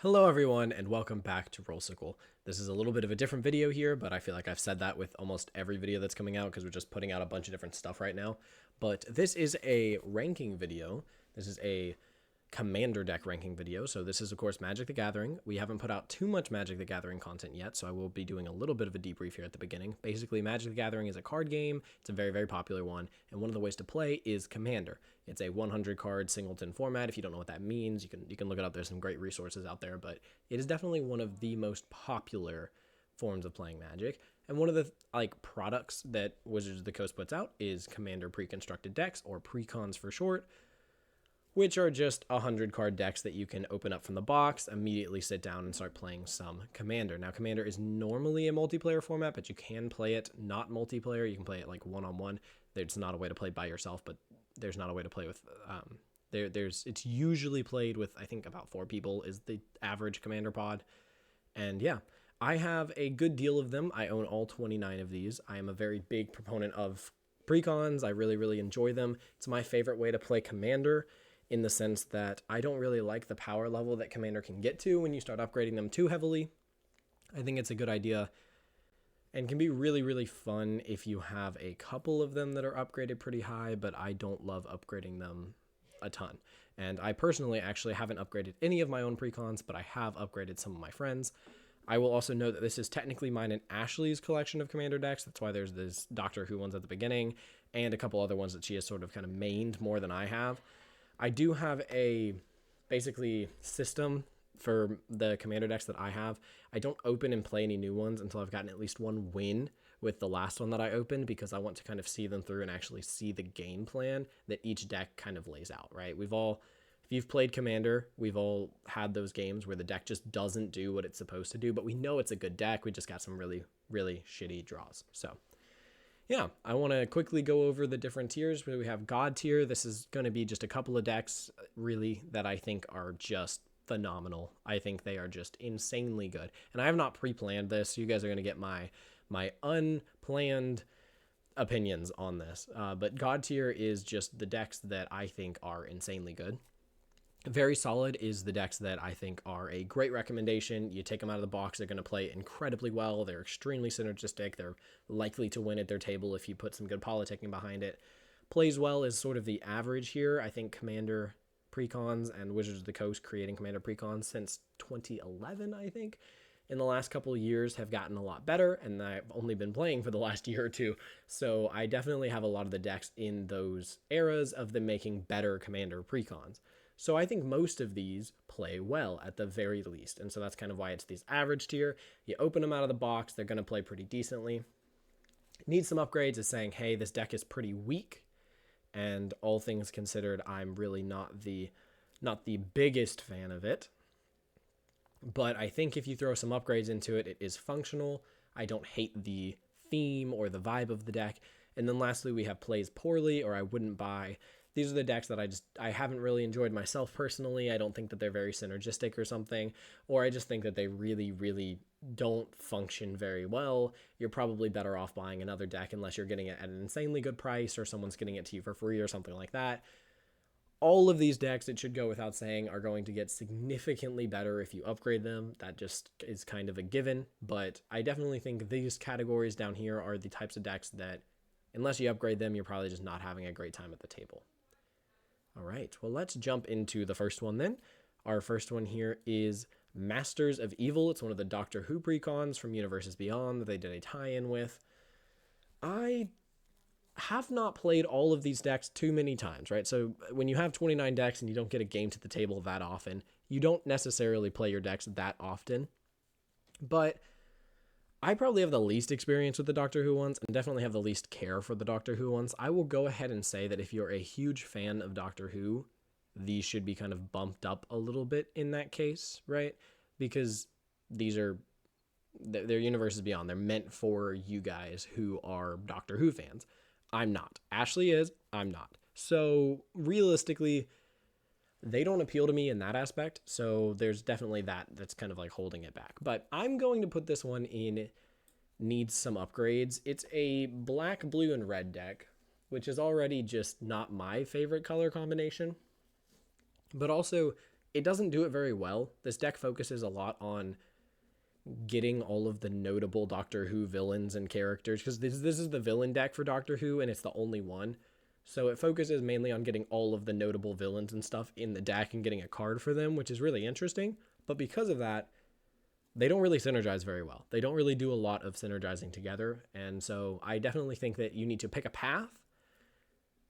Hello everyone and welcome back to Rollsicle. This is a little bit of a different video here, but I feel like I've said that with almost every video that's coming out because we're just putting out a bunch of different stuff right now. But this is a ranking video. This is a commander deck ranking video. So this is of course Magic the Gathering. We haven't put out too much Magic the Gathering content yet, so I will be doing a little bit of a debrief here at the beginning. Basically, Magic the Gathering is a card game. It's a very, very popular one, and one of the ways to play is Commander. It's a 100 card singleton format. If you don't know what that means, you can look it up. There's some great resources out there, but it is definitely one of the most popular forms of playing Magic. And one of the products that Wizards of the Coast puts out is Commander pre-constructed decks, or precons for short, which are just 100 card decks that you can open up from the box, immediately sit down and start playing some Commander. Now, Commander is normally a multiplayer format, but you can play it not multiplayer. You can play it like one-on-one. There's not a way to play by yourself, but there's not a way to play with it's usually played with, I think, about 4 people is the average Commander pod. And yeah, I have a good deal of them. I own all 29 of these. I am a very big proponent of precons. I really, really enjoy them. It's my favorite way to play Commander, in the sense that I don't really like the power level that Commander can get to when you start upgrading them too heavily. I think it's a good idea and can be really, really fun if you have a couple of them that are upgraded pretty high, but I don't love upgrading them a ton. And I personally actually haven't upgraded any of my own precons, but I have upgraded some of my friends. I will also note that this is technically mine and Ashley's collection of Commander decks. That's why there's this Doctor Who ones at the beginning and a couple other ones that she has sort of kind of mained more than I have. I do have a basically system for the Commander decks that I have. I don't open and play any new ones until I've gotten at least one win with the last one that I opened, because I want to kind of see them through and actually see the game plan that each deck kind of lays out, right? If you've played Commander, we've all had those games where the deck just doesn't do what it's supposed to do, but we know it's a good deck. We just got some really, really shitty draws. So yeah, I want to quickly go over the different tiers. We have God tier. This is going to be just a couple of decks, really, that I think are just phenomenal. I think they are just insanely good. And I have not pre-planned this, so you guys are going to get my unplanned opinions on this. But God tier is just the decks that I think are insanely good. Very solid is the decks that I think are a great recommendation. You take them out of the box, they're going to play incredibly well. They're extremely synergistic. They're likely to win at their table if you put some good politicking behind it. Plays well is sort of the average here. I think Commander precons and Wizards of the Coast creating Commander precons since 2011, I think, in the last couple of years have gotten a lot better, and I've only been playing for the last year or two, so I definitely have a lot of the decks in those eras of them making better Commander precons. So I think most of these play well at the very least. And so that's kind of why it's these average tier. You open them out of the box, they're going to play pretty decently. Need some upgrades is saying, hey, this deck is pretty weak. And all things considered, I'm really not the biggest fan of it. But I think if you throw some upgrades into it, it is functional. I don't hate the theme or the vibe of the deck. And then lastly, we have plays poorly or I wouldn't buy. These are the decks that I haven't really enjoyed myself personally. I don't think that they're very synergistic or something, or I just think that they really, really don't function very well. You're probably better off buying another deck unless you're getting it at an insanely good price or someone's getting it to you for free or something like that. All of these decks, it should go without saying, are going to get significantly better if you upgrade them. That just is kind of a given, but I definitely think these categories down here are the types of decks that, unless you upgrade them, you're probably just not having a great time at the table. All right, well, let's jump into the first one then. Our first one here is Masters of Evil. It's one of the Doctor Who precons from Universes Beyond that they did a tie-in with. I have not played all of these decks too many times, right? So when you have 29 decks and you don't get a game to the table that often, you don't necessarily play your decks that often. But I probably have the least experience with the Doctor Who ones and definitely have the least care for the Doctor Who ones. I will go ahead and say that if you're a huge fan of Doctor Who, these should be kind of bumped up a little bit in that case, right? Because they're Universes Beyond. They're meant for you guys who are Doctor Who fans. I'm not. Ashley is. I'm not. So realistically, they don't appeal to me in that aspect, so there's definitely that's kind of like holding it back. But I'm going to put this one in needs some upgrades. It's a black, blue, and red deck, which is already just not my favorite color combination. But also, it doesn't do it very well. This deck focuses a lot on getting all of the notable Doctor Who villains and characters, because this is the villain deck for Doctor Who, and it's the only one. So it focuses mainly on getting all of the notable villains and stuff in the deck and getting a card for them, which is really interesting. But because of that, they don't really synergize very well. They don't really do a lot of synergizing together. And so I definitely think that you need to pick a path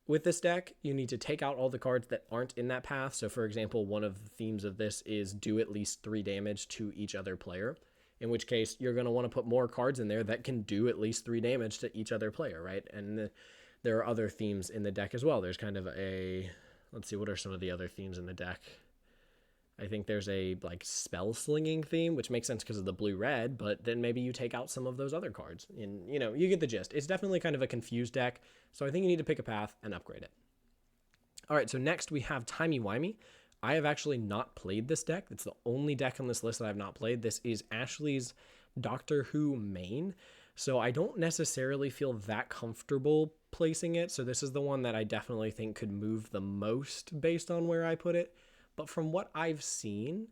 with this deck. You need to take out all the cards that aren't in that path. So for example, one of the themes of this is do at least 3 damage to each other player, in which case you're going to want to put more cards in there that can do at least 3 damage to each other player, right? And there are other themes in the deck as well. There's kind of a, let's see, what are some of the other themes in the deck? I think there's a like spell slinging theme, which makes sense because of the blue-red, but then maybe you take out some of those other cards and, you know, you get the gist. It's definitely kind of a confused deck. So I think you need to pick a path and upgrade it. All right, so next we have Timey-Wimey. I have actually not played this deck. It's the only deck on this list that I've not played. This is Ashley's Doctor Who main. So I don't necessarily feel that comfortable placing it. So this is the one that I definitely think could move the most based on where I put it. But from what I've seen,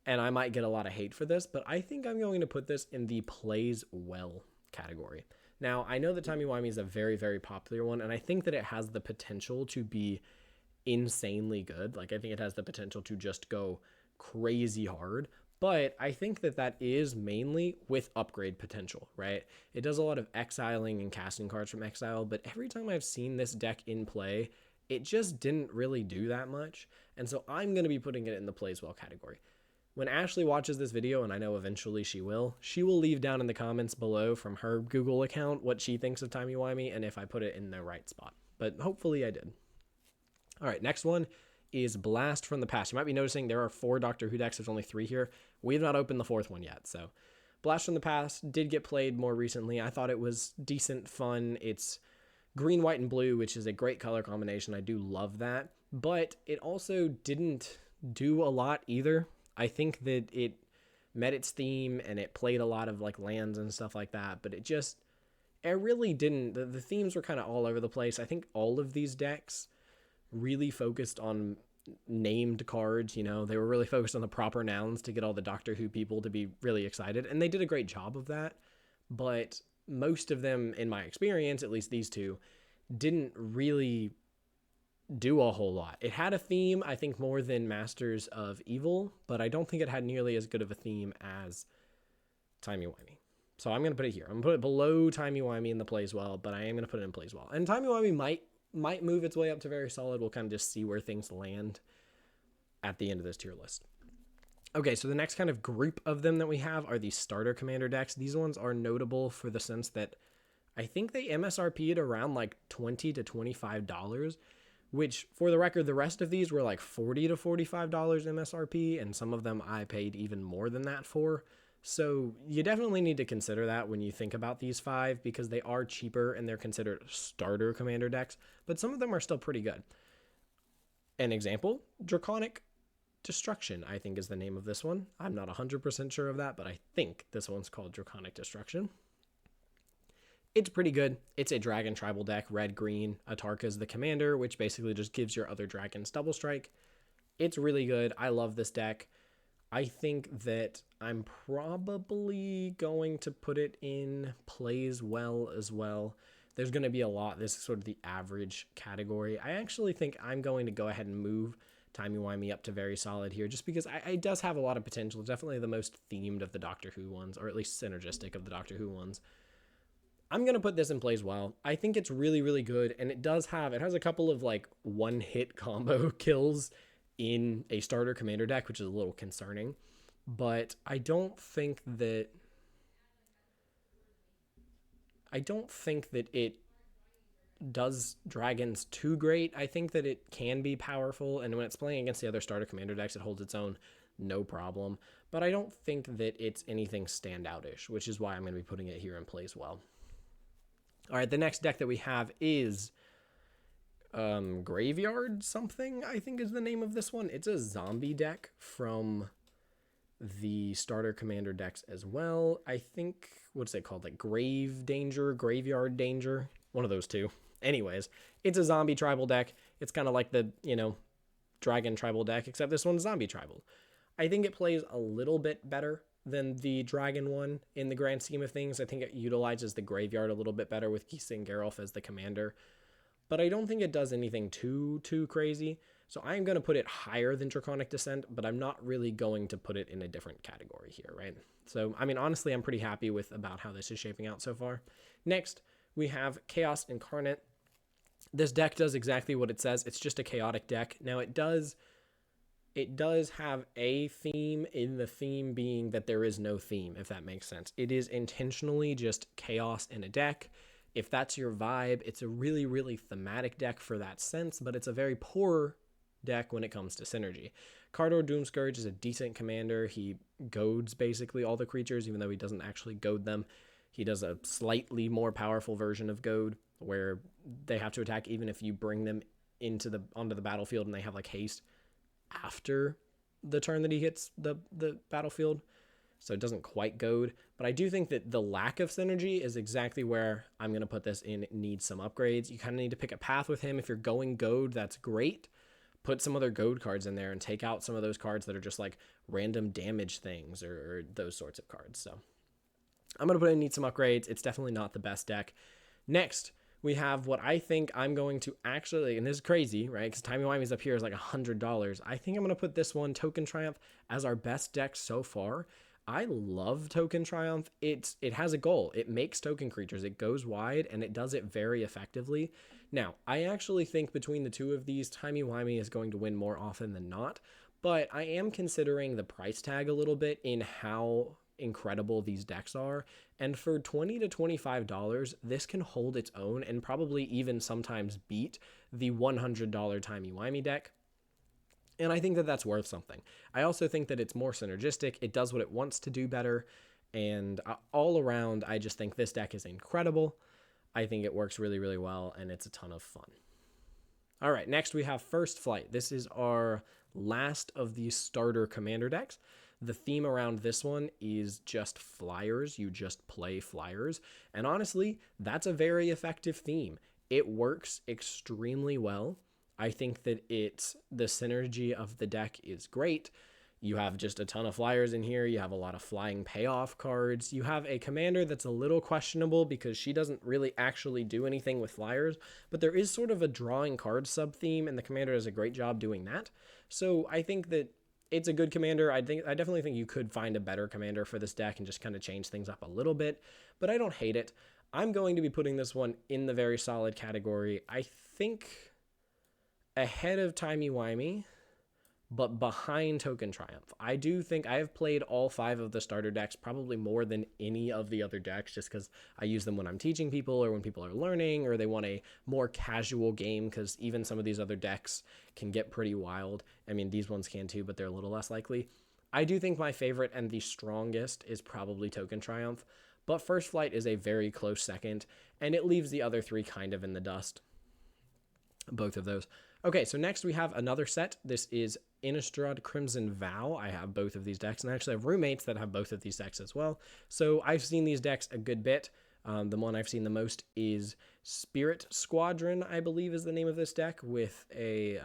and I might get a lot of hate for this, but I think I'm going to put this in the plays well category. Now, I know that Timey-Wimey is a very, very popular one, and I think that it has the potential to be insanely good. Like, I think it has the potential to just go crazy hard, but I think that that is mainly with upgrade potential, right? It does a lot of exiling and casting cards from exile, but every time I've seen this deck in play, it just didn't really do that much. And so I'm going to be putting it in the plays well category. When Ashley watches this video, and I know eventually she will leave down in the comments below from her Google account what she thinks of Timey-Wimey and if I put it in the right spot. But hopefully I did. All right, next one is Blast from the Past. You might be noticing there are 4 Doctor Who decks. There's only 3 here. We've not opened the 4th one yet. So Blast from the Past did get played more recently. I thought it was decent fun. It's green, white, and blue, which is a great color combination. I do love that. But it also didn't do a lot either. I think that it met its theme and it played a lot of like lands and stuff like that, but it really didn't. The themes were kind of all over the place. I think all of these decks really focused on named cards. You know, they were really focused on the proper nouns to get all the Doctor Who people to be really excited, and they did a great job of that. But most of them, in my experience, at least these two, didn't really do a whole lot. It had a theme, I think, more than Masters of Evil, but I don't think it had nearly as good of a theme as Timey-Wimey. So I'm going to put it here. I'm going to put it below Timey-Wimey in the plays well, but I am going to put it in plays well. And Timey-Wimey might move its way up to very solid. We'll kind of just see where things land at the end of this tier list. Okay, so the next kind of group of them that we have are the starter commander decks. These ones are notable for the sense that I think they MSRP'd around like $20 to $25, which for the record, the rest of these were like $40 to $45 MSRP, and some of them I paid even more than that for. So you definitely need to consider that when you think about these 5, because they are cheaper and they're considered starter commander decks, but some of them are still pretty good. An example, Draconic Destruction, I think is the name of this one. I'm not 100% sure of that, but I think this one's called Draconic Destruction. It's pretty good. It's a dragon tribal deck, red-green. Atarka's the commander, which basically just gives your other dragons double strike. It's really good. I love this deck. I think that I'm probably going to put it in plays well as well. There's going to be a lot. This is sort of the average category. I actually think I'm going to go ahead and move Timey-Wimey up to very solid here, just because it does have a lot of potential. It's definitely the most themed of the Doctor Who ones, or at least synergistic of the Doctor Who ones. I'm going to put this in plays well. I think it's really, really good, and it has a couple of like one-hit combo kills in a starter commander deck, which is a little concerning, but I don't think that it does dragons too great. I think that it can be powerful, and when it's playing against the other starter commander decks, it holds its own, no problem, but I don't think that it's anything standout-ish, which is why I'm going to be putting it here in plays well. All right, the next deck that we have is Graveyard something, I think is the name of this one. It's a zombie deck from the starter commander decks as well. I think, what's it called? Like Grave Danger, Graveyard Danger, one of those two. Anyways, it's a zombie tribal deck. It's kind of like the, dragon tribal deck, except this one's zombie tribal. I think it plays a little bit better than the dragon one in the grand scheme of things. I think it utilizes the graveyard a little bit better with Gisa and Geralf as the commander, but I don't think it does anything too crazy. So I'm going to put it higher than Draconic Descent, but I'm not really going to put it in a different category here, right? So, I mean, honestly, I'm pretty happy with about how this is shaping out so far. Next, we have Chaos Incarnate. This deck does exactly what it says. It's just a chaotic deck. Now, it does have a theme, in the theme being that there is no theme, if that makes sense. It is intentionally just chaos in a deck. If that's your vibe, it's a really, really thematic deck for that sense, but it's a very poor deck when it comes to synergy. Cardor Doomscourge is a decent commander. He goads basically all the creatures, even though he doesn't actually goad them. He does a slightly more powerful version of goad, where they have to attack even if you bring them onto the battlefield and they have like haste after the turn that he hits the battlefield. So it doesn't quite goad, but I do think that the lack of synergy is exactly where I'm going to put this in. It needs some upgrades. You kind of need to pick a path with him. If you're going goad, that's great. Put some other goad cards in there and take out some of those cards that are just like random damage things or those sorts of cards. So I'm going to put in need some upgrades. It's definitely not the best deck. Next, we have what I think I'm going to actually, and this is crazy, right? Because Timey-Wimey's up here is like $100. I think I'm going to put this one, Token Triumph, as our best deck so far. I love Token Triumph. It has a goal. It makes token creatures. It goes wide, and it does it very effectively. Now, I actually think between the two of these, Timey-Wimey is going to win more often than not, but I am considering the price tag a little bit in how incredible these decks are, and for $20 to $25 this can hold its own and probably even sometimes beat the $100 Timey-Wimey deck, and I think that that's worth something. I also think that it's more synergistic. It does what it wants to do better, and all around I just think this deck is incredible. I think it works really, really well, and it's a ton of fun. All right, next we have First Flight. This is our last of the starter commander decks. The theme around this one is just flyers. You just play flyers. And honestly, that's a very effective theme. It works extremely well. I think that the synergy of the deck is great. You have just a ton of flyers in here. You have a lot of flying payoff cards. You have a commander that's a little questionable because she doesn't really actually do anything with flyers, but there is sort of a drawing card sub-theme, and the commander does a great job doing that. So I think that it's a good commander. I definitely think you could find a better commander for this deck and just kind of change things up a little bit, but I don't hate it. I'm going to be putting this one in the very solid category. I think ahead of Timey-Wimey, but behind Token Triumph. I do think I have played all 5 of the starter decks, probably more than any of the other decks, just because I use them when I'm teaching people or when people are learning or they want a more casual game, because even some of these other decks can get pretty wild. I mean, these ones can too, but they're a little less likely. I do think my favorite and the strongest is probably Token Triumph, but First Flight is a very close second, and it leaves the other 3 kind of in the dust. Both of those. Okay, so next we have another set. This is Innistrad Crimson Vow. I have both of these decks, and I actually have roommates that have both of these decks as well. So I've seen these decks a good bit. The one I've seen the most is Spirit Squadron, I believe is the name of this deck, with a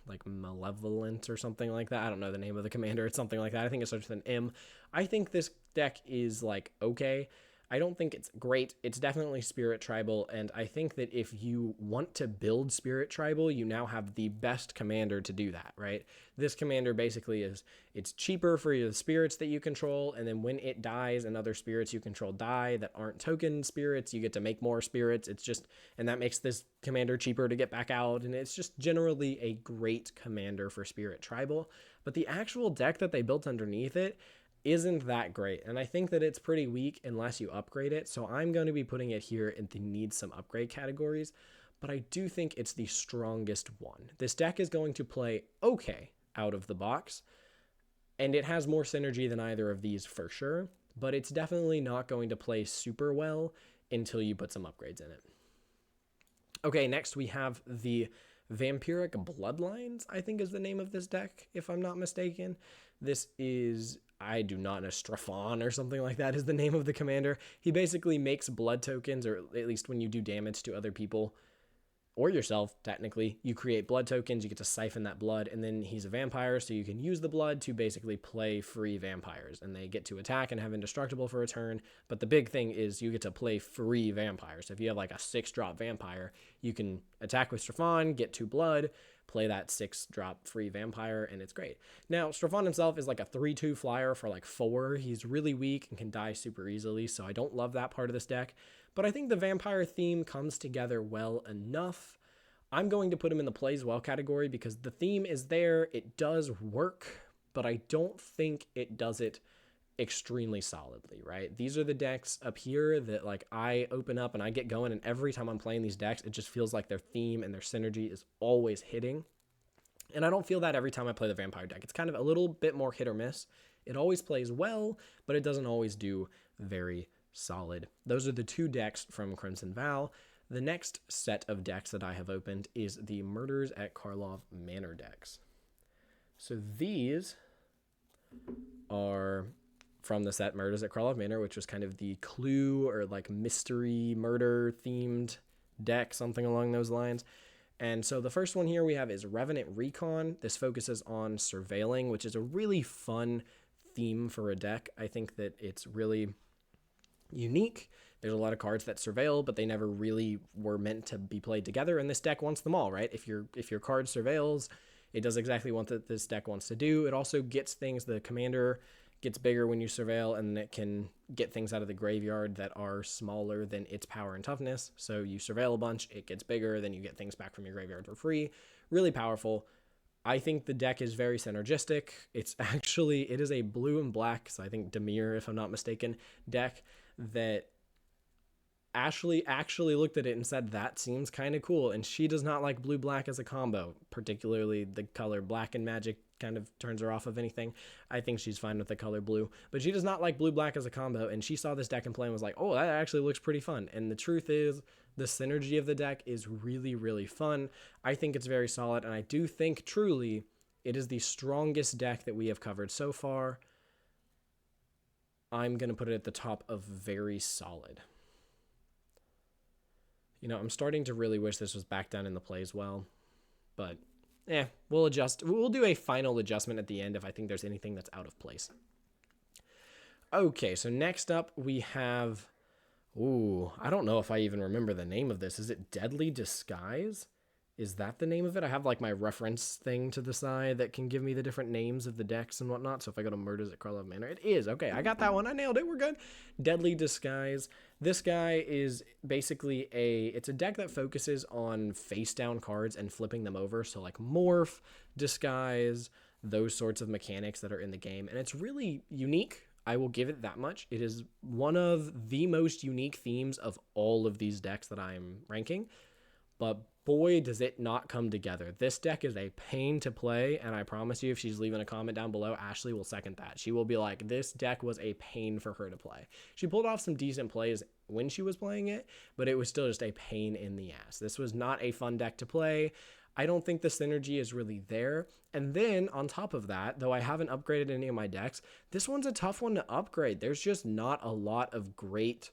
like Malevolent or something like that. I don't know the name of the commander. It's something like that. I think it starts with an M. I think this deck is like okay. I don't think it's great. It's definitely Spirit Tribal, and I think that if you want to build Spirit Tribal, you now have the best commander to do that, right? This commander basically it's cheaper for the spirits that you control, and then when it dies and other spirits you control die that aren't token spirits, you get to make more spirits. And that makes this commander cheaper to get back out, and it's just generally a great commander for Spirit Tribal. But the actual deck that they built underneath it isn't that great, and I think that it's pretty weak unless you upgrade it, so I'm going to be putting it here in the need some upgrade categories, but I do think it's the strongest one. This deck is going to play okay out of the box, and it has more synergy than either of these for sure, but it's definitely not going to play super well until you put some upgrades in it. Okay, next we have the Vampiric Bloodlines, I think is the name of this deck, if I'm not mistaken. This is, I do not know, Strafon or something like that is the name of the commander. He basically makes blood tokens, or at least when you do damage to other people, or yourself, technically, you create blood tokens, you get to siphon that blood, and then he's a vampire, so you can use the blood to basically play free vampires, and they get to attack and have indestructible for a turn. But the big thing is you get to play free vampires. So if you have like a 6-drop vampire, you can attack with Stefan, get 2 blood, play that 6-drop free vampire, and it's great. Now, Stefan himself is like a 3/2 flyer for like 4. He's really weak and can die super easily, so I don't love that part of this deck. But I think the vampire theme comes together well enough. I'm going to put him in the plays well category because the theme is there. It does work, but I don't think it does it extremely solidly, right? These are the decks up here that like I open up and I get going, and every time I'm playing these decks, it just feels like their theme and their synergy is always hitting. And I don't feel that every time I play the vampire deck. It's kind of a little bit more hit or miss. It always plays well, but it doesn't always do very solid. Those are the 2 decks from Crimson Vow. The next set of decks that I have opened is the Murders at Karlov Manor decks. So these are from the set Murders at Karlov Manor, which was kind of the clue or like mystery murder themed deck, something along those lines. And so the first one here we have is Revenant Recon. This focuses on surveilling, which is a really fun theme for a deck. I think that it's really unique. There's a lot of cards that surveil, but they never really were meant to be played together, and this deck wants them all, right? If your card surveils, it does exactly what this deck wants to do. It also gets things, the commander gets bigger when you surveil, and it can get things out of the graveyard that are smaller than its power and toughness. So you surveil a bunch, it gets bigger, then you get things back from your graveyard for free. Really powerful. I think the deck is very synergistic. It is a blue and black, so I think Demir, if I'm not mistaken, deck that Ashley actually looked at it and said, that seems kind of cool. And she does not like blue-black as a combo, particularly the color black in Magic kind of turns her off of anything. I think she's fine with the color blue, but she does not like blue-black as a combo. And she saw this deck in play and was like, oh, that actually looks pretty fun. And the truth is, the synergy of the deck is really, really fun. I think it's very solid, and I do think truly it is the strongest deck that we have covered so far. I'm going to put it at the top of very solid. You know, I'm starting to really wish this was back down in the play as well. But, we'll adjust. We'll do a final adjustment at the end if I think there's anything that's out of place. Okay, so next up we have... Ooh, I don't know if I even remember the name of this. Is it Deadly Disguise? Is that the name of it? I have like my reference thing to the side that can give me the different names of the decks and whatnot. So if I go to Murders at Karlov Manor, it is. Okay, I got that one. I nailed it. We're good. Deadly Disguise. This guy is basically it's a deck that focuses on face down cards and flipping them over. So like Morph, Disguise, those sorts of mechanics that are in the game. And it's really unique. I will give it that much. It is one of the most unique themes of all of these decks that I'm ranking. But boy, does it not come together. This deck is a pain to play, and I promise you, if she's leaving a comment down below, Ashley will second that. She will be like, this deck was a pain for her to play. She pulled off some decent plays when she was playing it, but it was still just a pain in the ass. This was not a fun deck to play. I don't think the synergy is really there. And then, on top of that, though I haven't upgraded any of my decks, this one's a tough one to upgrade. There's just not a lot of great...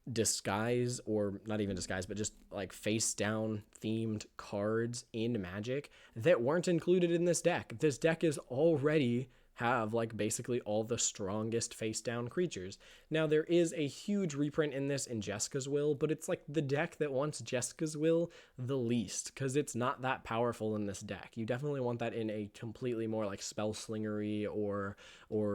disguise, or not even disguise, but just like face down themed cards in Magic that weren't included in this deck. This deck is already have like basically all the strongest face down creatures. Now there is a huge reprint in this in Jessica's Will, but it's like the deck that wants Jessica's Will the least, because it's not that powerful in this deck. You definitely want that in a completely more like spell slingery or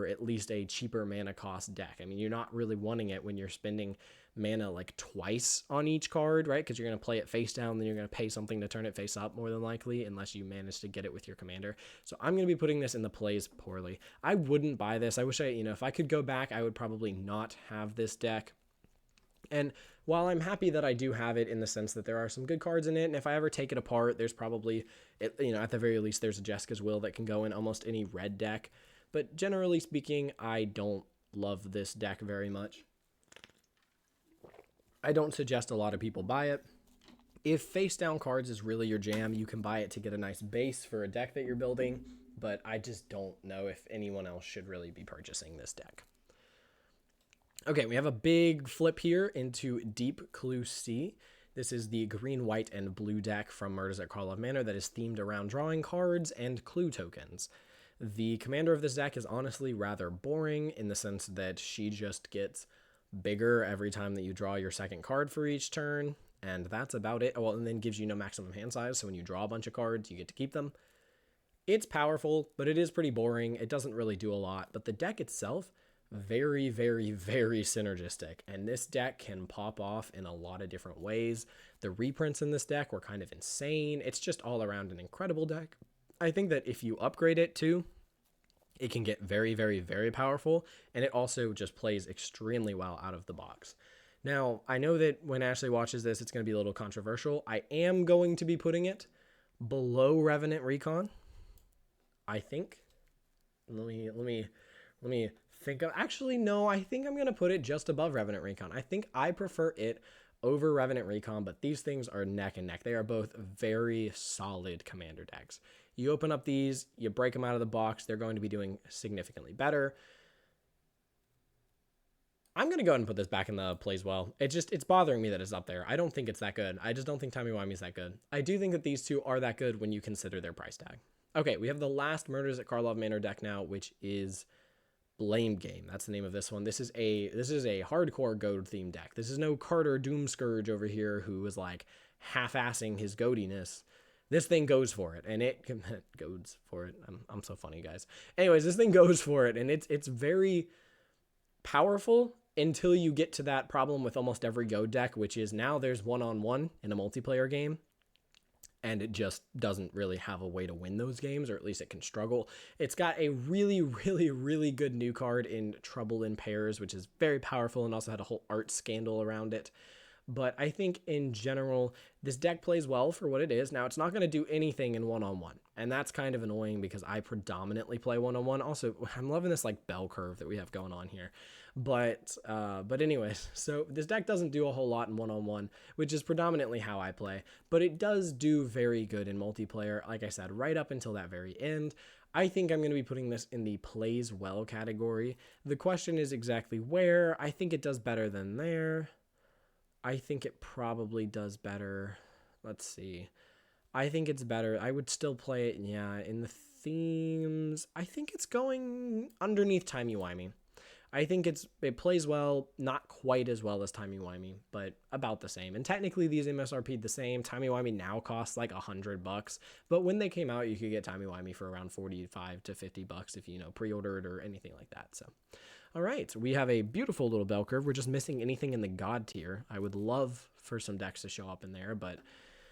at least a cheaper mana cost deck. I mean, you're not really wanting it when you're spending mana like twice on each card, right? Because you're going to play it face down, then you're going to pay something to turn it face up more than likely, unless you manage to get it with your commander. So I'm going to be putting this in the plays poorly. I wouldn't buy this. I wish if I could go back, I would probably not have this deck. And while I'm happy that I do have it in the sense that there are some good cards in it, and if I ever take it apart, there's probably, at the very least, there's a Jessica's Will that can go in almost any red deck. But generally speaking, I don't love this deck very much. I don't suggest a lot of people buy it. If face down cards is really your jam, you can buy it to get a nice base for a deck that you're building, but I just don't know if anyone else should really be purchasing this deck. Okay, we have a big flip here into Deep Clue C. This is the green, white, and blue deck from Murders at Karlov Manor that is themed around drawing cards and clue tokens. The commander of this deck is honestly rather boring in the sense that she just gets bigger every time that you draw your second card for each turn, and that's about it. Well, and then gives you no maximum hand size, so when you draw a bunch of cards, you get to keep them. It's powerful, but it is pretty boring. It doesn't really do a lot, but the deck itself, very, very, very synergistic, and this deck can pop off in a lot of different ways. The reprints in this deck were kind of insane. It's just all around an incredible deck. I think that if you upgrade it too, it can get very, very, very powerful, and it also just plays extremely well out of the box. Now, I know that when Ashley watches this, it's going to be a little controversial. I am going to be putting it below Revenant Recon, I think. Let me think of, actually, no, I think I'm going to put it just above Revenant Recon. I think I prefer it over Revenant Recon, but these things are neck and neck. They are both very solid commander decks. You open up these, you break them out of the box, they're going to be doing significantly better. I'm going to go ahead and put this back in the plays well. It's bothering me that it's up there. I don't think it's that good. I just don't think Timey-Wimey is that good. I do think that these two are that good when you consider their price tag. Okay, we have the last Murders at Karlov Manor deck now, which is Blame Game. That's the name of this one. This is a hardcore goad themed deck. This is no Carter Doomscourge over here who is like half-assing his goadiness. This thing goes for it, and it goes for it. I'm so funny, guys. Anyways, this thing goes for it, and it's very powerful until you get to that problem with almost every goad deck, which is now there's one-on-one in a multiplayer game, and it just doesn't really have a way to win those games, or at least it can struggle. It's got a really, really, really good new card in Trouble in Pairs, which is very powerful and also had a whole art scandal around it. But I think in general, this deck plays well for what it is. Now, it's not going to do anything in one-on-one, and that's kind of annoying because I predominantly play one-on-one. Also, I'm loving this like bell curve that we have going on here. But anyways, so this deck doesn't do a whole lot in one-on-one, which is predominantly how I play, but it does do very good in multiplayer, like I said, right up until that very end. I think I'm going to be putting this in the plays well category. The question is exactly where. I think it does better than there. I think it probably does better. Let's see. I think it's better. I would still play it, yeah, in the themes. I think it's going underneath Timey-Wimey. I think it plays well, not quite as well as Timey-Wimey, but about the same. And technically these MSRP'd the same. Timey-Wimey now costs like $100, but when they came out, you could get Timey-Wimey for around 45 to 50 bucks if you pre-ordered or anything like that. So, all right, we have a beautiful little bell curve. We're just missing anything in the God tier. I would love for some decks to show up in there, but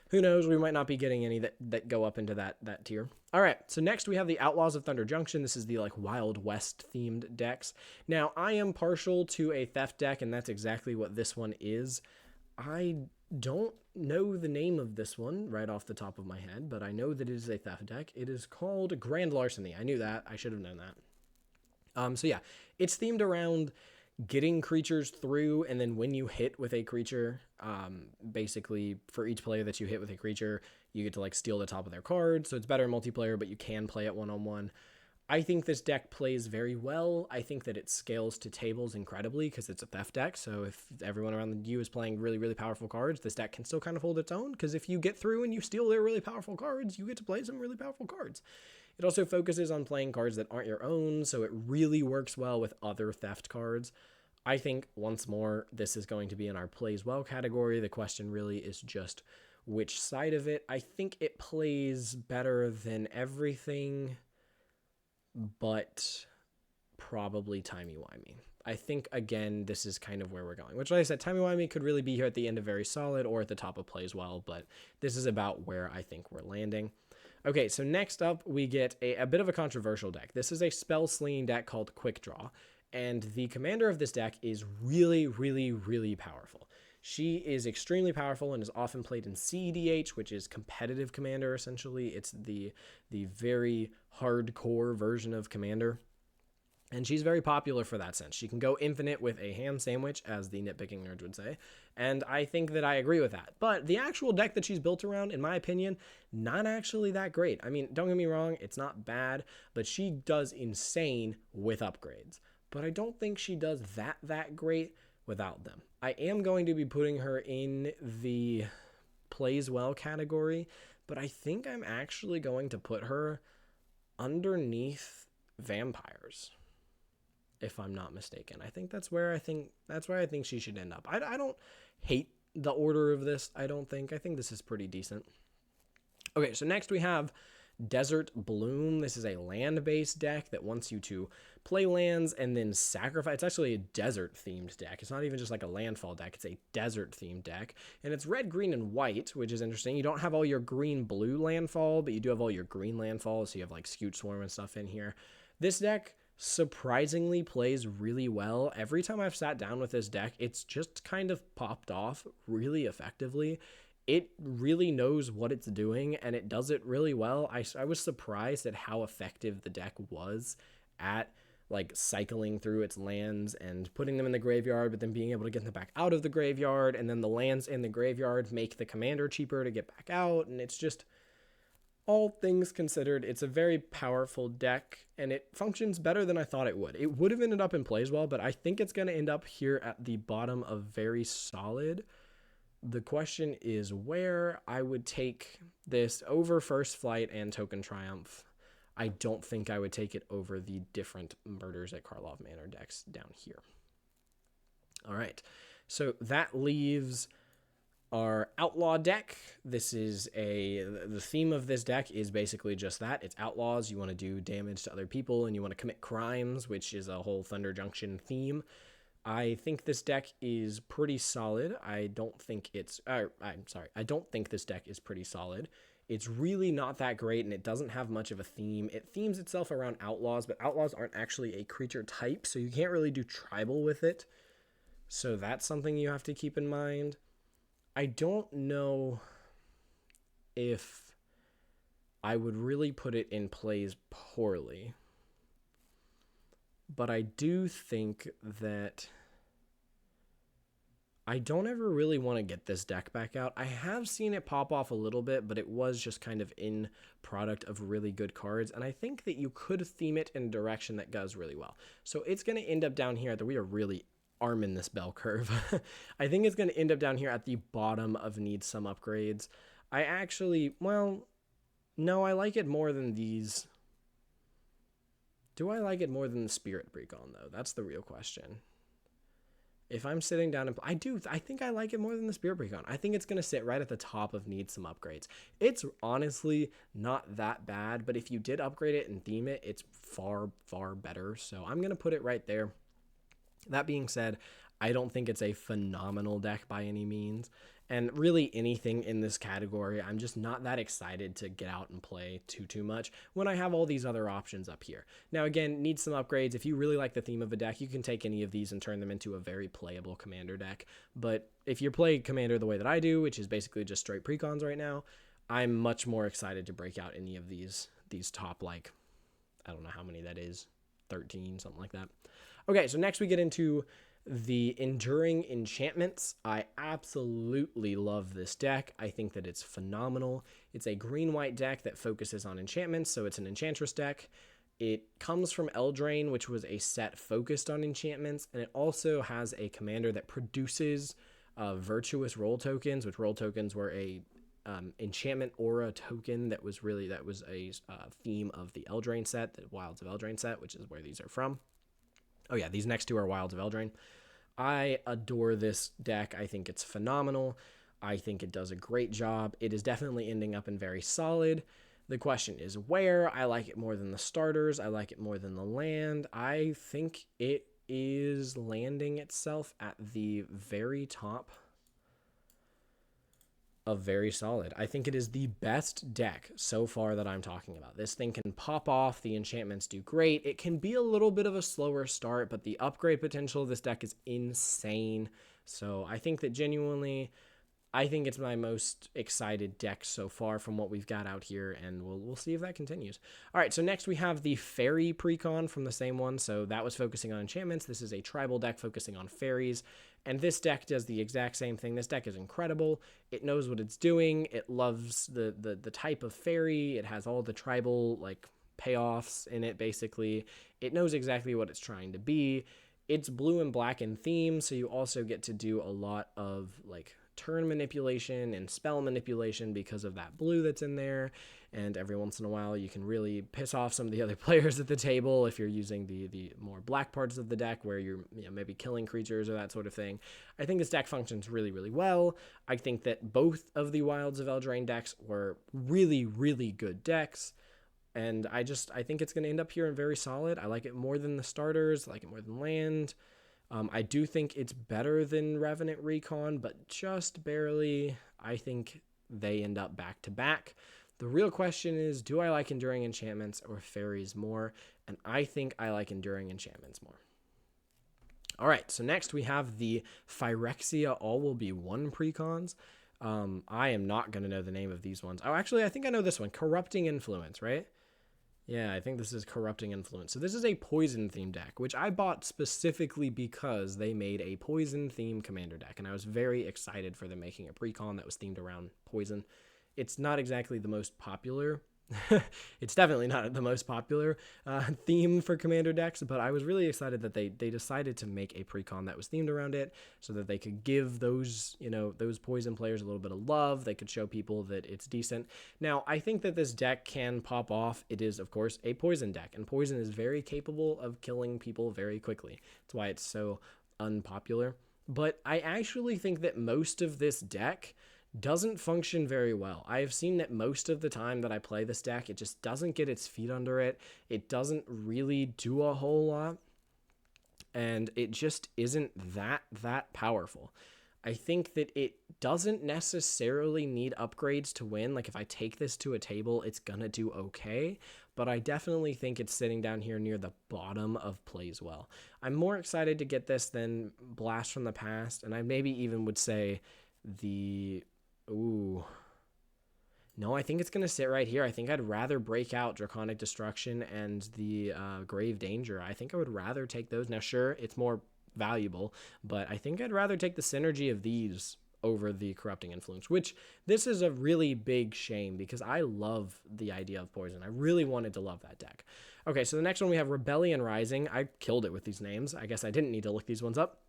who knows? We might not be getting any that go up into that tier. All right, so next we have the Outlaws of Thunder Junction. This is the Wild West themed decks. Now, I am partial to a theft deck, and that's exactly what this one is. I don't know the name of this one right off the top of my head, but I know that it is a theft deck. It is called Grand Larceny. I knew that. I should have known that. So yeah, it's themed around getting creatures through, and then when you hit with a creature, basically for each player that you hit with a creature, you get to steal the top of their card. So it's better in multiplayer, but you can play it one-on-one. I think this deck plays very well. I think that it scales to tables incredibly because it's a theft deck. So if everyone around you is playing really, really powerful cards, this deck can still kind of hold its own, because if you get through and you steal their really powerful cards, you get to play some really powerful cards. It also focuses on playing cards that aren't your own, so it really works well with other theft cards. I think, once more, this is going to be in our plays well category. The question really is just which side of it. I think it plays better than everything, but probably Timey-Wimey. I think, again, this is kind of where we're going, which, like I said, Timey-Wimey could really be here at the end of very solid or at the top of plays well, but this is about where I think we're landing. Okay, so next up, we get a bit of a controversial deck. This is a spell-slinging deck called Quick Draw, and the commander of this deck is really, really, really powerful. She is extremely powerful and is often played in CEDH, which is competitive commander, essentially. It's the very hardcore version of commander. And she's very popular for that sense. She can go infinite with a ham sandwich, as the nitpicking nerds would say. And I think that I agree with that. But the actual deck that she's built around, in my opinion, not actually that great. I mean, don't get me wrong, it's not bad, but she does insane with upgrades. but I don't think she does that great without them. I am going to be putting her in the plays well category, but I think I'm actually going to put her underneath vampires, if I'm not mistaken. I think that's where I think she should end up. I don't hate the order of this. I think this is pretty decent. Okay, so next we have Desert Bloom. This is a land-based deck that wants you to play lands and then sacrifice. It's actually a desert-themed deck. It's not even just like a landfall deck. It's a desert-themed deck. And it's red, green, and white, which is interesting. You don't have all your green-blue landfall, but you do have all your green landfall, so you have like Scute Swarm and stuff in here. This deck surprisingly plays really well. Every time I've sat down with this deck, it's just kind of popped off really effectively. It really knows what it's doing, and it does it really well. I was surprised at how effective the deck was at like cycling through its lands and putting them in the graveyard, but then being able to get them back out of the graveyard, and then the lands in the graveyard make the commander cheaper to get back out, and it's just, all things considered, it's a very powerful deck, and it functions better than I thought it would. It would have ended up in plays well, but I think it's going to end up here at the bottom of very solid. The question is where. I would take this over First Flight and Token Triumph. I don't think I would take it over the different Murders at Karlov Manor decks down here. All right, so that leaves our Outlaw deck. This is the theme of this deck is basically just that. It's outlaws. You want to do damage to other people, and you want to commit crimes, which is a whole Thunder Junction theme. I think this deck is pretty solid. I don't think this deck is pretty solid. It's really not that great, and it doesn't have much of a theme. It themes itself around outlaws, but outlaws aren't actually a creature type, so you can't really do tribal with it. So that's something you have to keep in mind. I don't know if I would really put it in plays poorly, but I do think that I don't ever really want to get this deck back out. I have seen it pop off a little bit, but it was just kind of in product of really good cards, and I think that you could theme it in a direction that does really well. So it's going to end up down here. We are really arming this bell curve. I think it's going to end up down here at the bottom of needs some upgrades. I actually, well, no, I like it more than these. Do I like it more than the Spirit Precon, though? That's the real question. If I'm sitting down and I think I like it more than the Spirit Precon. I think it's going to sit right at the top of needs some upgrades. It's honestly not that bad, but if you did upgrade it and theme it, it's far, far better. So I'm going to put it right there. That being said, I don't think it's a phenomenal deck by any means. And really anything in this category, I'm just not that excited to get out and play too much when I have all these other options up here. Now, again, needs some upgrades. If you really like the theme of a deck, you can take any of these and turn them into a very playable commander deck. But if you play commander the way that I do, which is basically just straight precons right now, I'm much more excited to break out any of these top, like, I don't know how many that is, 13, something like that. Okay, so next we get into the Enduring Enchantments. I absolutely love this deck. I think that it's phenomenal. It's a green-white deck that focuses on enchantments, so it's an Enchantress deck. It comes from Eldraine, which was a set focused on enchantments, and it also has a commander that produces virtuous roll tokens, which roll tokens were a enchantment aura token that was a theme of the Eldraine set, the Wilds of Eldraine set, which is where these are from. Oh yeah, these next two are Wilds of Eldraine. I adore this deck. I think it's phenomenal. I think it does a great job. It is definitely ending up in very solid. The question is where. I like it more than the starters. I like it more than the land. I think it is landing itself at the very top of very solid. I think it is the best deck so far that I'm talking about. This thing can pop off. The enchantments do great. It can be a little bit of a slower start, but the upgrade potential of this deck is insane. So I think that genuinely, I think it's my most excited deck so far from what we've got out here, and we'll see if that continues. All right, so next we have the Fairy Precon from the same one. So that was focusing on enchantments. This is a tribal deck focusing on fairies, and this deck does the exact same thing. This deck is incredible. It knows what it's doing. It loves the type of fairy. It has all the tribal like payoffs in it, basically. It knows exactly what it's trying to be. It's blue and black in theme, so you also get to do a lot of like turn manipulation and spell manipulation because of that blue that's in there. And every once in a while, you can really piss off some of the other players at the table if you're using the more black parts of the deck where you're maybe killing creatures or that sort of thing. I think this deck functions really, really well. I think that both of the Wilds of Eldraine decks were really, really good decks. And I think it's going to end up here in very solid. I like it more than the starters. I like it more than land. I do think it's better than Revenant Recon, but just barely. I think they end up back to back. The real question is, do I like Enduring Enchantments or Fairies more? And I think I like Enduring Enchantments more. All right, so next we have the Phyrexia All Will Be One precons. I am not going to know the name of these ones. Oh, actually, I think I know this one. Corrupting Influence, right? Yeah, I think this is Corrupting Influence. So this is a poison-themed deck, which I bought specifically because they made a poison-themed commander deck, and I was very excited for them making a precon that was themed around poison. It's not exactly the most popular. It's definitely not the most popular theme for commander decks, but I was really excited that they decided to make a precon that was themed around it so that they could give those poison players a little bit of love. They could show people that it's decent. Now, I think that this deck can pop off. It is, of course, a poison deck, and poison is very capable of killing people very quickly. That's why it's so unpopular. But I actually think that most of this deck doesn't function very well. I have seen that most of the time that I play this deck, it just doesn't get its feet under it. It doesn't really do a whole lot, and it just isn't that powerful. I think that it doesn't necessarily need upgrades to win. Like if I take this to a table, it's gonna do okay, but I definitely think it's sitting down here near the bottom of plays well. I'm more excited to get this than Blast from the Past, and I maybe even would say no, I think it's going to sit right here. I think I'd rather break out Draconic Destruction and the Grave Danger. I think I would rather take those. Now, sure, it's more valuable, but I think I'd rather take the synergy of these over the Corrupting Influence, which this is a really big shame because I love the idea of poison. I really wanted to love that deck. Okay, so the next one we have Rebellion Rising. I killed it with these names. I guess I didn't need to look these ones up.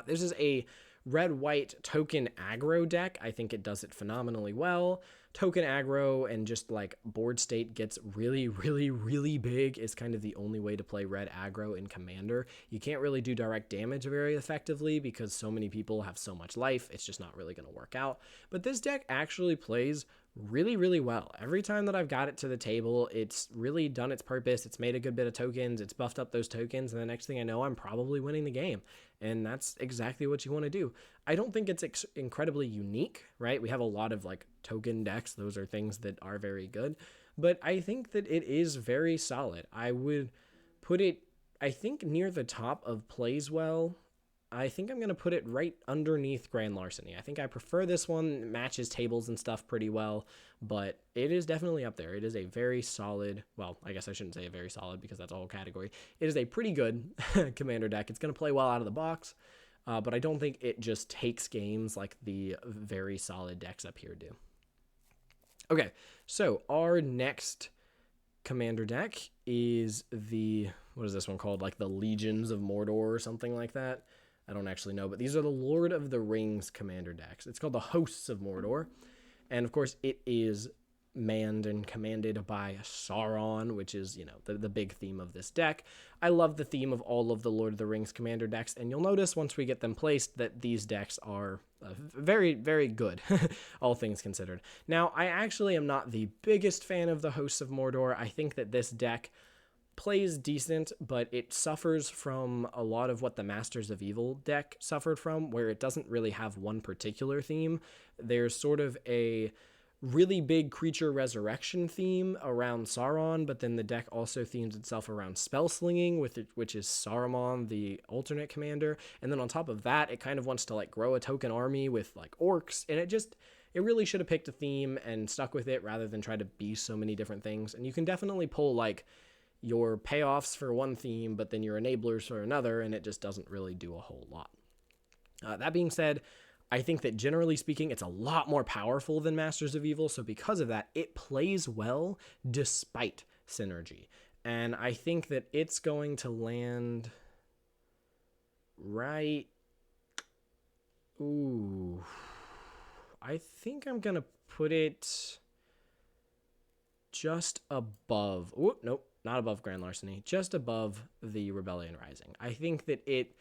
This is a red-white token aggro deck. I think it does it phenomenally well. Token aggro and just like board state gets really, really, really big is kind of the only way to play red aggro in Commander. You can't really do direct damage very effectively because so many people have so much life. It's just not really going to work out. But this deck actually plays really, really well. Every time that I've got it to the table, it's really done its purpose. It's made a good bit of tokens. It's buffed up those tokens. And the next thing I know, I'm probably winning the game. And that's exactly what you want to do. I don't think it's incredibly unique, right? We have a lot of like token decks. Those are things that are very good. But I think that it is very solid. I would put it, I think, near the top of plays well. I think I'm going to put it right underneath Grand Larceny. I think I prefer this one. It matches tables and stuff pretty well, but it is definitely up there. It is a very solid, well, I guess I shouldn't say a very solid because that's a whole category. It is a pretty good commander deck. It's going to play well out of the box, but I don't think it just takes games like the very solid decks up here do. Okay, so our next commander deck is the, what is this one called? Like the Legions of Mordor or something like that. I don't actually know, but these are the Lord of the Rings commander decks. It's called the Hosts of Mordor. And of course, it is manned and commanded by Sauron, which is, you know, the big theme of this deck. I love the theme of all of the Lord of the Rings commander decks, and you'll notice once we get them placed that these decks are very, very good, all things considered. Now, I actually am not the biggest fan of the Hosts of Mordor. I think that this deck plays decent, but it suffers from a lot of what the Masters of Evil deck suffered from, where it doesn't really have one particular theme. There's sort of a really big creature resurrection theme around Sauron, but then the deck also themes itself around spell slinging, which is Saruman, the alternate commander. And then on top of that, it kind of wants to like grow a token army with like orcs, and it really should have picked a theme and stuck with it rather than try to be so many different things. And you can definitely pull like your payoffs for one theme, but then your enablers for another, and it just doesn't really do a whole lot. That being said, I think that generally speaking, it's a lot more powerful than Masters of Evil, so because of that, it plays well despite synergy. And I think that it's going to land right... Ooh. I think I'm going to put it just above... Whoop, nope, not above Grand Larceny. Just above the Rebellion Rising. I think that it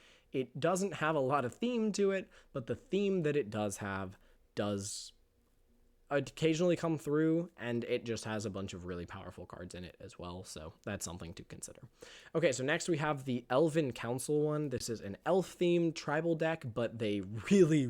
doesn't have a lot of theme to it, but the theme that it does have does occasionally come through, and it just has a bunch of really powerful cards in it as well, so that's something to consider. Okay, so next we have the Elven Council one. This is an elf-themed tribal deck, but they really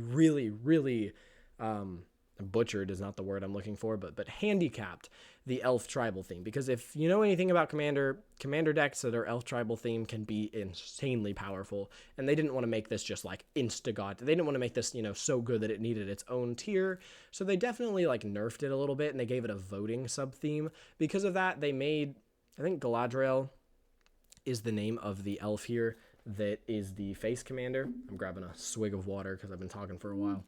butchered is not the word I'm looking for, but handicapped the elf tribal theme, because if you know anything about commander decks that are elf tribal theme can be insanely powerful, and they didn't want to make this just like insta-god. They didn't want to make this, you know, so good that it needed its own tier, so they definitely like nerfed it a little bit, and they gave it a voting sub-theme. Because of that, they made, I think Galadriel is the name of the elf here that is the face commander. I'm grabbing a swig of water because I've been talking for a while.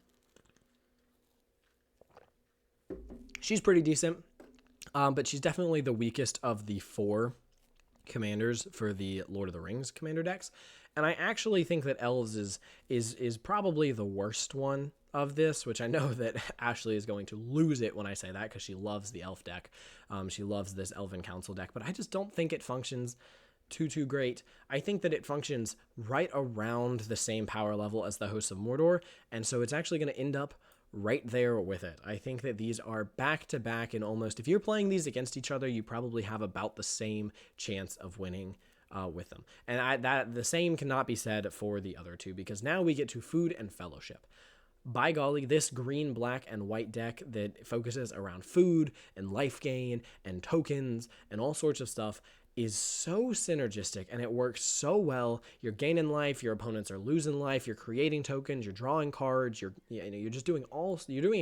She's pretty decent, but she's definitely the weakest of the 4 commanders for the Lord of the Rings commander decks. And I actually think that Elves is probably the worst one of this, which I know that Ashley is going to lose it when I say that, because she loves the elf deck. She loves this Elven Council deck, but I just don't think it functions too great. I think that it functions right around the same power level as the Hosts of Mordor, and so it's actually going to end up right there with it. I think that these are back to back, and almost, if you're playing these against each other, you probably have about the same chance of winning with them. And that the same cannot be said for the other two, because now we get to Food and Fellowship. By golly, this green, black, and white deck that focuses around food and life gain and tokens and all sorts of stuff is so synergistic, and it works so well. You're gaining life, your opponents are losing life, you're creating tokens, you're drawing cards, you're just doing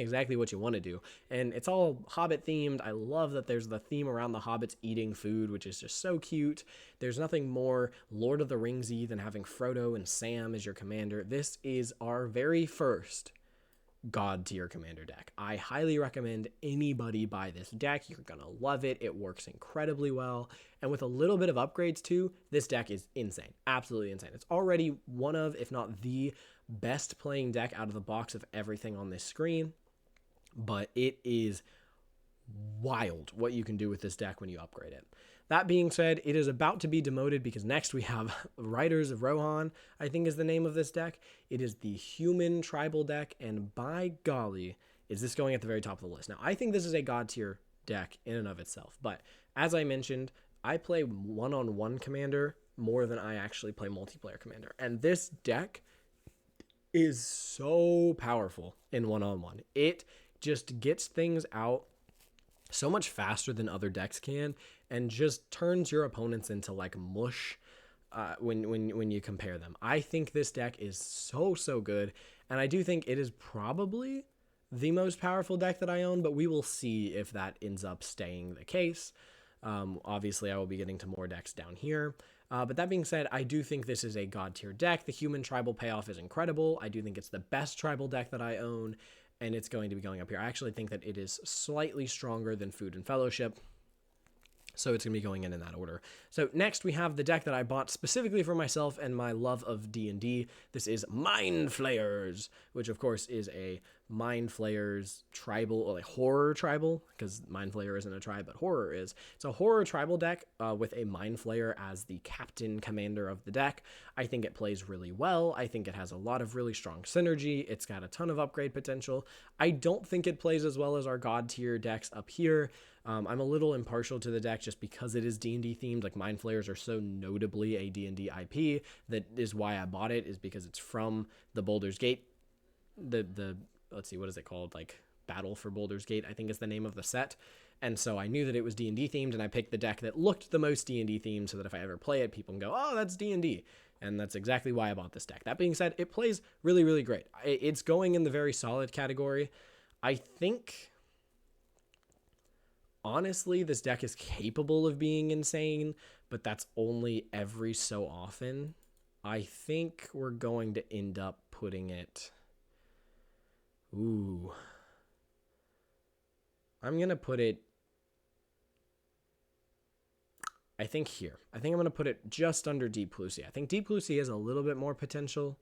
exactly what you want to do. And it's all Hobbit themed. I love that there's the theme around the hobbits eating food, which is just so cute. There's nothing more Lord of the Ringsy than having Frodo and Sam as your commander. This is our very first God tier commander deck. I highly recommend anybody buy this deck. You're gonna love it. It works incredibly well, and with a little bit of upgrades too, this deck is insane. Absolutely insane. It's already one of, if not the best playing deck out of the box of everything on this screen, but it is wild what you can do with this deck when you upgrade it. That being said, it is about to be demoted, because next we have Riders of Rohan, I think is the name of this deck. It is the human tribal deck, and by golly, is this going at the very top of the list. Now, I think this is a god tier deck in and of itself, but as I mentioned, I play one-on-one commander more than I actually play multiplayer commander, and this deck is so powerful in one-on-one. It just gets things out so much faster than other decks can, and just turns your opponents into like mush when you compare them. I think this deck is so good, and I do think it is probably the most powerful deck that I own, but we will see if that ends up staying the case. Obviously, I will be getting to more decks down here. But that being said, I do think this is a god tier deck. The human tribal payoff is incredible. I do think it's the best tribal deck that I own, and it's going to be going up here. I actually think that it is slightly stronger than Food and Fellowship, so it's going to be going in that order. So next we have the deck that I bought specifically for myself and my love of D&D. This is Mind Flayers, which of course is a Mind Flayers tribal, or like horror tribal, because Mind Flayer isn't a tribe, but horror is. It's a horror tribal deck with a Mind Flayer as the captain commander of the deck. I think it plays really well. I think it has a lot of really strong synergy. It's got a ton of upgrade potential. I don't think it plays as well as our god tier decks up here. I'm a little impartial to the deck just because it is D&D themed. Like, Mind Flayers are so notably a D&D IP. That is why I bought it, is because it's from the Baldur's Gate. Let's see, what is it called? Like, Battle for Baldur's Gate, I think is the name of the set. And so I knew that it was D&D themed, and I picked the deck that looked the most D&D themed, so that if I ever play it, people can go, oh, that's D&D. And that's exactly why I bought this deck. That being said, it plays really great. It's going in the very solid category. I think, honestly, this deck is capable of being insane, but that's only every so often. I think we're going to end up putting it... Ooh. I'm going to put it I think here. I think I'm going to put it just under Deep Blue Sea. I think Deep Blue Sea has a little bit more potential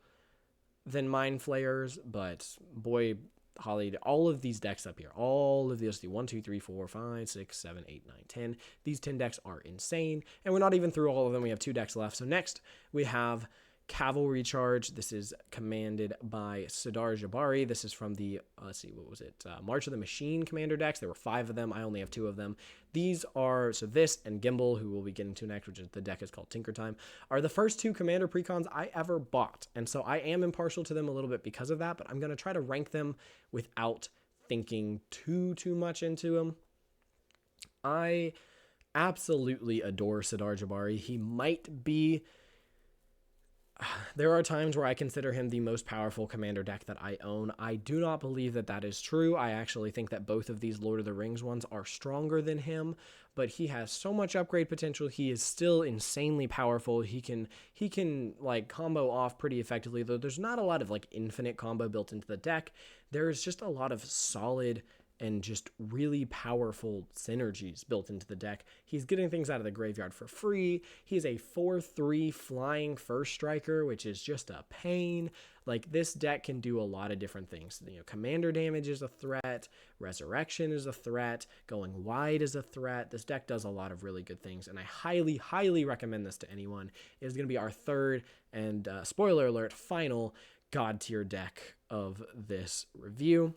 than Mind Flayers, but boy, Holly, all of these decks up here, all of these, 1, 2, 3, 4, 5, 6, 7, 8, 9, 10. These 10 decks are insane, and we're not even through all of them. We have 2 decks left. So next, we have Cavalry Charge. This is commanded by Sardar Jabari. This is from the, let's see, what was it? March of the Machine commander decks. There were 5 of them. I only have 2 of them. These are, so this and Gimbal, who we'll be getting to next, which is the deck is called Tinker Time, are the first 2 commander precons I ever bought. And so I am impartial to them a little bit because of that, but I'm going to try to rank them without thinking too much into them. I absolutely adore Sardar Jabari. He might be, there are times where I consider him the most powerful commander deck that I own. I do not believe that that is true. I actually think that both of these Lord of the Rings ones are stronger than him, but he has so much upgrade potential. He is still insanely powerful. He can like combo off pretty effectively, though there's not a lot of like infinite combo built into the deck. There's just a lot of solid and just really powerful synergies built into the deck. He's getting things out of the graveyard for free. He's a 4/3 flying first striker, which is just a pain. Like, this deck can do a lot of different things. You know, commander damage is a threat. Resurrection is a threat. Going wide is a threat. This deck does a lot of really good things, and I highly, highly recommend this to anyone. It is going to be our third and, spoiler alert, final God tier deck of this review,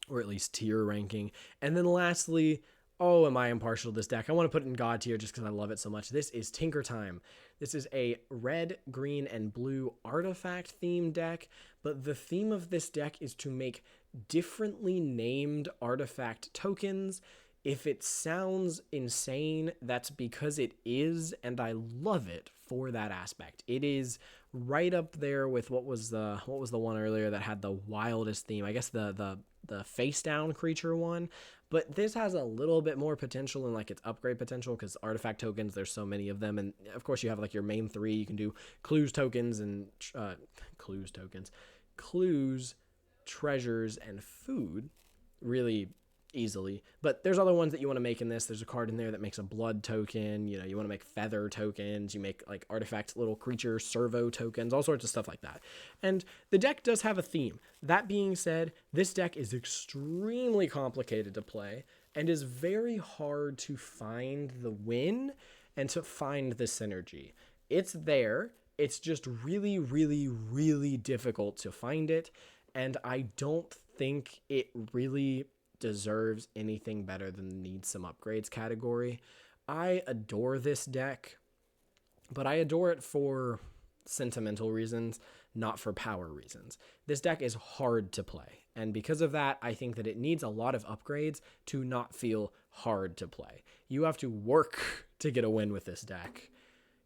or at least tier ranking. And then lastly, oh, am I impartial to this deck? I want to put it in God tier just because I love it so much. This is Tinker Time. This is a red, green, and blue artifact themed deck, but the theme of this deck is to make differently named artifact tokens. If it sounds insane, that's because it is, and I love it for that aspect. It is right up there with what was the one earlier that had the wildest theme. I guess the face down creature one, but this has a little bit more potential in like its upgrade potential, because artifact tokens, there's so many of them, and of course you have like your main 3. You can do clues, tokens, and clues, treasures, and food really easily. But there's other ones that you want to make in this. There's a card in there that makes a blood token. You know, you want to make feather tokens. You make like artifact little creature servo tokens, all sorts of stuff like that. And the deck does have a theme. That being said, this deck is extremely complicated to play and is very hard to find the win and to find the synergy. It's there. It's just really, really, really difficult to find it. And I don't think it really deserves anything better than the needs some upgrades category. I adore this deck, but I adore it for sentimental reasons, not for power reasons. This deck is hard to play, and because of that, I think that it needs a lot of upgrades to not feel hard to play. You have to work to get a win with this deck.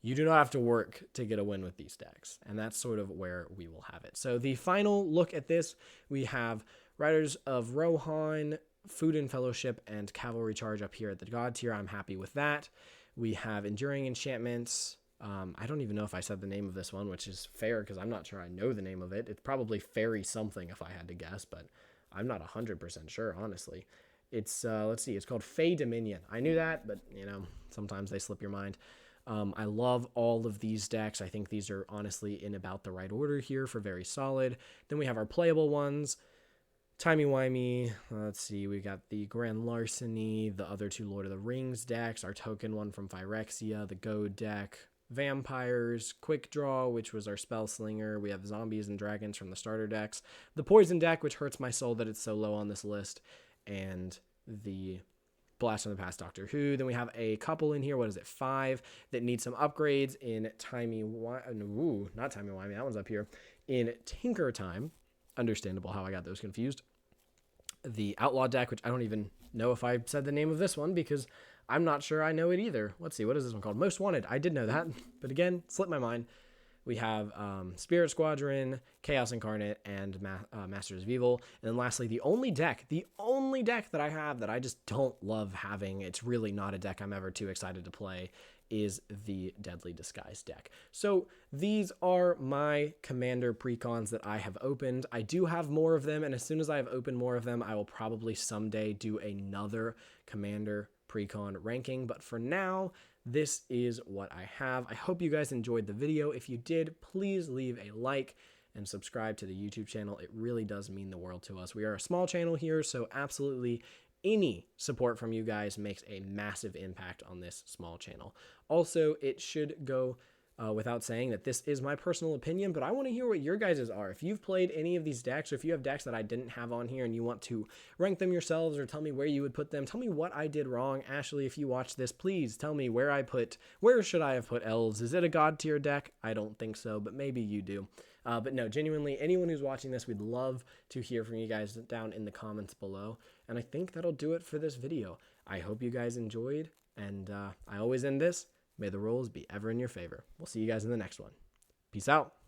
You do not have to work to get a win with these decks, and that's sort of where we will have it. So the final look at this, we have Riders of Rohan, Food and Fellowship, and Cavalry Charge up here at the God tier. I'm happy with that. We have Enduring Enchantments. I don't even know if I said the name of this one, which is fair because I'm not sure I know the name of it. It's probably Fairy something if I had to guess, but I'm not 100% sure, honestly. It's, let's see, it's called Fey Dominion. I knew that, but, you know, sometimes they slip your mind. I love all of these decks. I think these are honestly in about the right order here for very solid. Then we have our playable ones. Timey-wimey, let's see, we got the Grand Larceny, the other 2 Lord of the Rings decks, our token one from Phyrexia, the Goad deck, Vampires, Quick Draw, which was our Spell Slinger, we have Zombies and Dragons from the starter decks, the Poison deck, which hurts my soul that it's so low on this list, and the Blast from the Past Doctor Who. Then we have a couple in here, 5, that need some upgrades in not Timey-wimey, that one's up here, in Tinker Time. Understandable how I got those confused. The Outlaw deck, which I don't even know if I said the name of this one because I'm not sure I know it either. Let's see, what is this one called? Most Wanted. I did know that, but again, slipped my mind. We have Spirit Squadron, Chaos Incarnate, and Masters of Evil. And then lastly, the only deck that I have that I just don't love having, it's really not a deck I'm ever too excited to play, is the Deadly Disguise deck. So these are my commander precons that I have opened. I do have more of them, and as soon as I have opened more of them, I will probably someday do another commander pre-con ranking. But for now, this is what I have. I hope you guys enjoyed the video. If you did, please leave a like and subscribe to the YouTube channel. It really does mean the world to us. We are a small channel here, so absolutely any support from you guys makes a massive impact on this small channel. Also, it should go without saying that this is my personal opinion, but I want to hear what your guys's are. If you've played any of these decks, or if you have decks that I didn't have on here and you want to rank them yourselves or tell me where you would put them, tell me what I did wrong. Ashley, if you watch this, please tell me where should I have put elves? Is it a god tier deck? I don't think so, but maybe you do. But no, genuinely, anyone who's watching this, we'd love to hear from you guys down in the comments below. And I think that'll do it for this video. I hope you guys enjoyed, and I always end this. May the rolls be ever in your favor. We'll see you guys in the next one. Peace out.